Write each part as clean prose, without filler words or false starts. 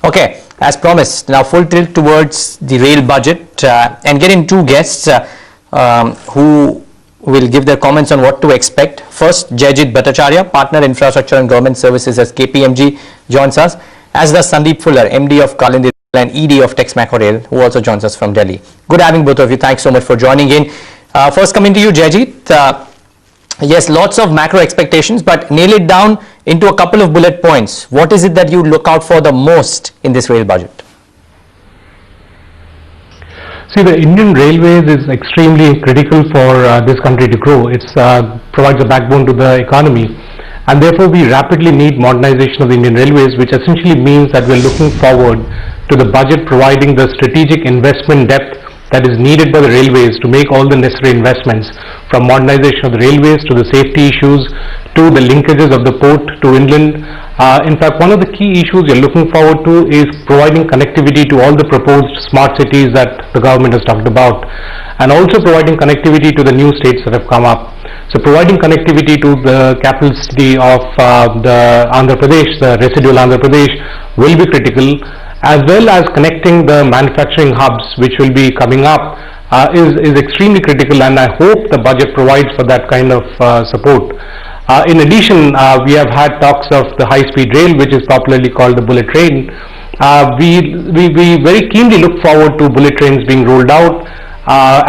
Okay, as promised, now full tilt towards the rail budget and getting two guests who will give their comments on what to expect. First, Jaijit Bhattacharya, Partner Infrastructure and Government Services as KPMG, joins us, as does Sandeep Fuller, MD of Kalindi and ED of Texmaco Rail, who also joins us from Delhi. Good having both of you. Thanks so much for joining in. First, coming to you, Jaijit. Yes, lots of macro expectations, but nail it down into a couple of bullet points. What is it that you look out for the most in this rail budget? See, the Indian Railways is extremely critical for this country to grow. It provides a backbone to the economy, and therefore we rapidly need modernization of the Indian Railways, which essentially means that we're looking forward to the budget providing the strategic investment depth that is needed by the railways to make all the necessary investments, from modernization of the railways to the safety issues to the linkages of the port to inland. In fact, one of the key issues we're looking forward to is providing connectivity to all the proposed smart cities that the government has talked about, and also providing connectivity to the new states that have come up. So providing connectivity to the capital city of the Andhra Pradesh, the residual Andhra Pradesh, will be critical, as well as connecting the manufacturing hubs which will be coming up is extremely critical, and I hope the budget provides for that kind of support. In addition, we have had talks of the high-speed rail, which is popularly called the bullet train. We very keenly look forward to bullet trains being rolled out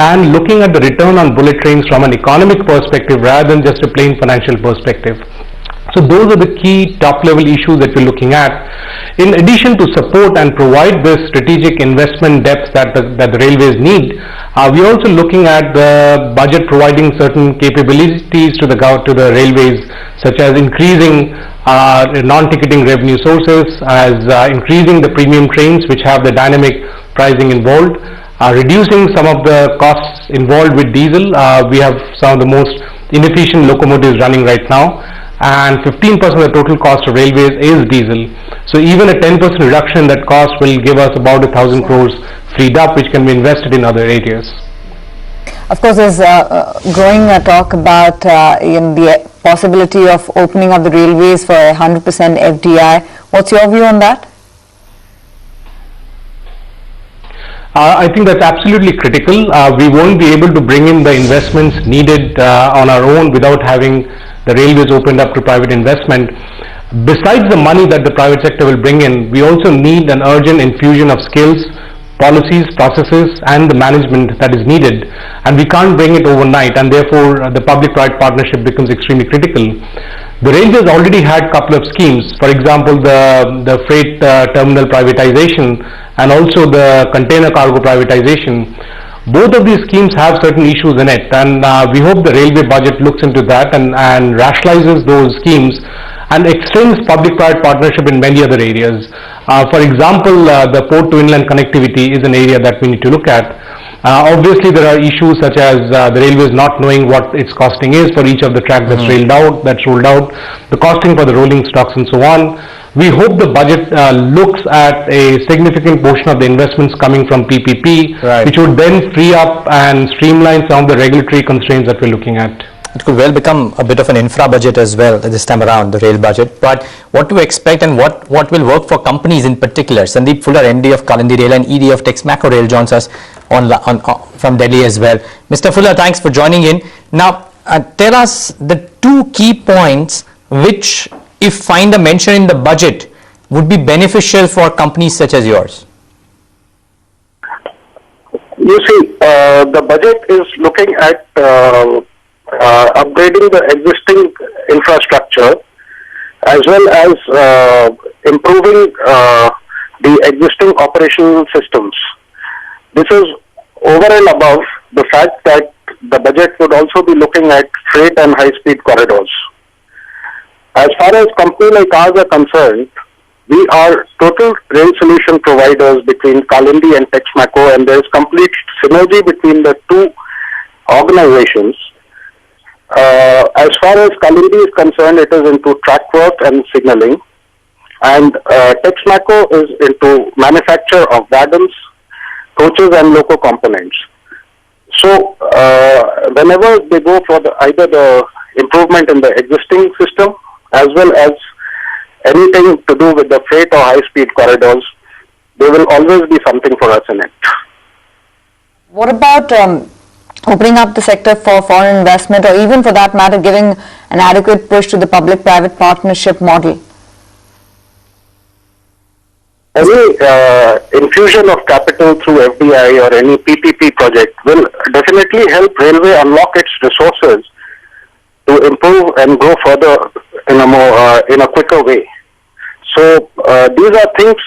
and looking at the return on bullet trains from an economic perspective rather than just a plain financial perspective. So those are the key top-level issues that we're looking at. In addition to support and provide the strategic investment depth that the railways need, we're also looking at the budget providing certain capabilities to the railways, such as increasing non-ticketing revenue sources, as increasing the premium trains which have the dynamic pricing involved, reducing some of the costs involved with diesel. We have some of the most inefficient locomotives running right now, and 15% of the total cost of railways is diesel. So even a 10% reduction in that cost will give us about 1,000 crores freed up, which can be invested in other areas. Of course, there's growing talk about the possibility of opening up the railways for 100% FDI. What's your view on that? I think that's absolutely critical. We won't be able to bring in the investments needed on our own without having the railways opened up to private investment. Besides the money that the private sector will bring in, we also need an urgent infusion of skills, policies, processes, and the management that is needed, and we can't bring it overnight, and therefore the public-private partnership becomes extremely critical. The railways already had a couple of schemes, for example the freight terminal privatization and also the container cargo privatization. Both of these schemes have certain issues in it, and we hope the railway budget looks into that and rationalizes those schemes and extends public-private partnership in many other areas. For example, the port to inland connectivity is an area that we need to look at. Obviously, there are issues such as the railways not knowing what its costing is for each of the track that's rolled out, the costing for the rolling stocks and so on. We hope the budget looks at a significant portion of the investments coming from PPP, which would then free up and streamline some of the regulatory constraints that we're looking at. It could well become a bit of an infra budget as well this time around, the rail budget. But what to expect and what will work for companies in particular? Sandeep Fuller, MD of Kalindi Rail and ED of Texmaco Rail, joins us from Delhi as well. Mr. Fuller, thanks for joining in. Now, tell us the two key points which, if find a mention in the budget, would be beneficial for companies such as yours. You see, the budget is looking at upgrading the existing infrastructure as well as improving the existing operational systems. This is over and above the fact that the budget would also be looking at freight and high-speed corridors. As far as companies like ours are concerned, we are total rail solution providers between Kalindi and Texmaco, and there is complete synergy between the two organizations. As far as Kalindi is concerned, it is into track work and signaling, and Texmaco is into manufacture of wagons, coaches and loco components. So whenever they go for either the improvement in the existing system as well as anything to do with the freight or high-speed corridors, there will always be something for us in it. What about opening up the sector for foreign investment, or even for that matter giving an adequate push to the public-private partnership model? Any infusion of capital through FDI or any PPP project will definitely help railway unlock its resources to improve and grow further in a quicker way. So these are things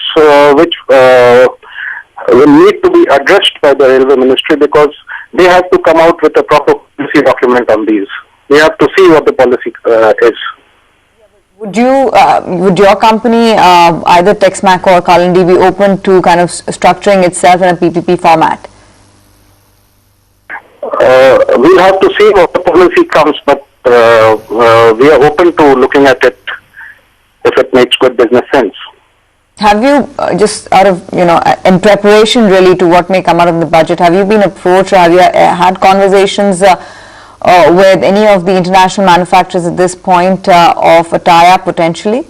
which will need to be addressed by the Railway Ministry, because they have to come out with a proper policy document on these. We have to see what the policy is. Would your company, either Texmaco or Kalandi, be open to kind of structuring itself in a PPP format? We'll have to see what the policy comes, but we are open to looking at it if it makes good business sense. Have you, just out of, in preparation really to what may come out of the budget, have you been approached, or have you had conversations with any of the international manufacturers at this point of a tie-up potentially?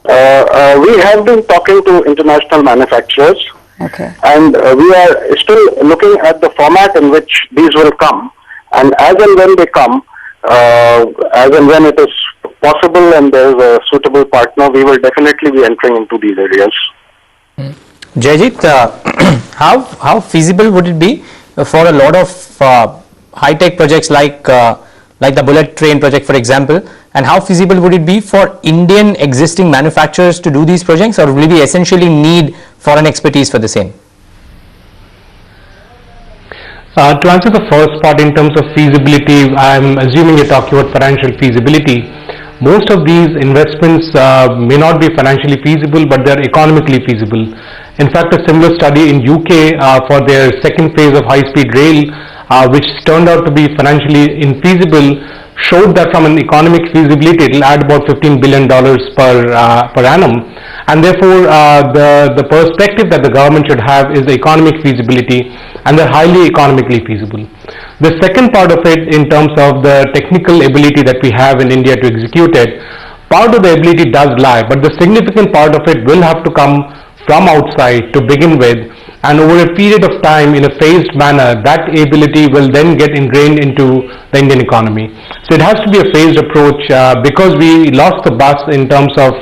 We have been talking to international manufacturers. Okay. And we are still looking at the format in which these will come. And as and when they come, as and when it is possible and there is a suitable partner, we will definitely be entering into these areas. Jayajit, how feasible would it be for a lot of high-tech projects like the bullet train project, for example, and how feasible would it be for Indian existing manufacturers to do these projects, or will we essentially need foreign expertise for the same? To answer the first part in terms of feasibility, I'm assuming you're talking about financial feasibility. Most of these investments may not be financially feasible, but they're economically feasible. In fact, a similar study in UK for their second phase of high-speed rail, which turned out to be financially infeasible, showed that from an economic feasibility it will add about $15 billion per annum, and therefore the perspective that the government should have is the economic feasibility, and they're highly economically feasible. The second part of it, in terms of the technical ability that we have in India to execute it, part of the ability does lie, but the significant part of it will have to come from outside to begin with, and over a period of time in a phased manner that ability will then get ingrained into the Indian economy. So it has to be a phased approach because we lost the bus in terms of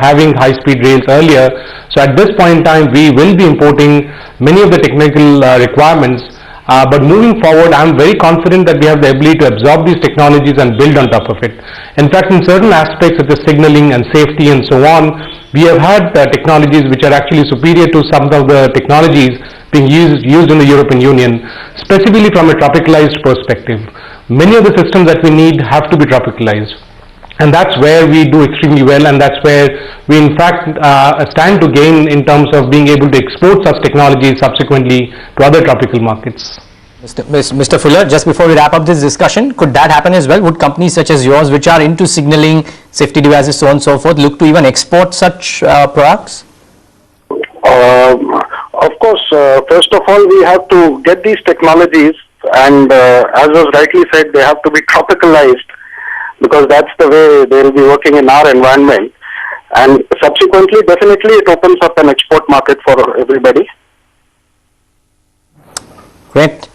having high-speed rails earlier. So at this point in time we will be importing many of the technical requirements, but moving forward I'm very confident that we have the ability to absorb these technologies and build on top of it. In fact, in certain aspects such as signaling and safety and so on, we have had technologies which are actually superior to some of the technologies being used in the European Union, specifically from a tropicalized perspective. Many of the systems that we need have to be tropicalized, and that's where we do extremely well, and that's where we in fact stand to gain in terms of being able to export such technologies subsequently to other tropical markets. Mr. Fuller, just before we wrap up this discussion, could that happen as well? Would companies such as yours, which are into signaling, safety devices, so on and so forth, look to even export such products? Of course, first of all, we have to get these technologies, and as was rightly said, they have to be tropicalized, because that's the way they will be working in our environment. And subsequently, definitely it opens up an export market for everybody. Great.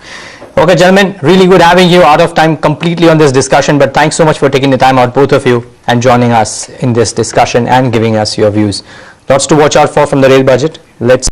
Okay, gentlemen, really good having you. Out of time completely on this discussion, but thanks so much for taking the time out, both of you, and joining us in this discussion and giving us your views. Lots to watch out for from the rail budget. Let's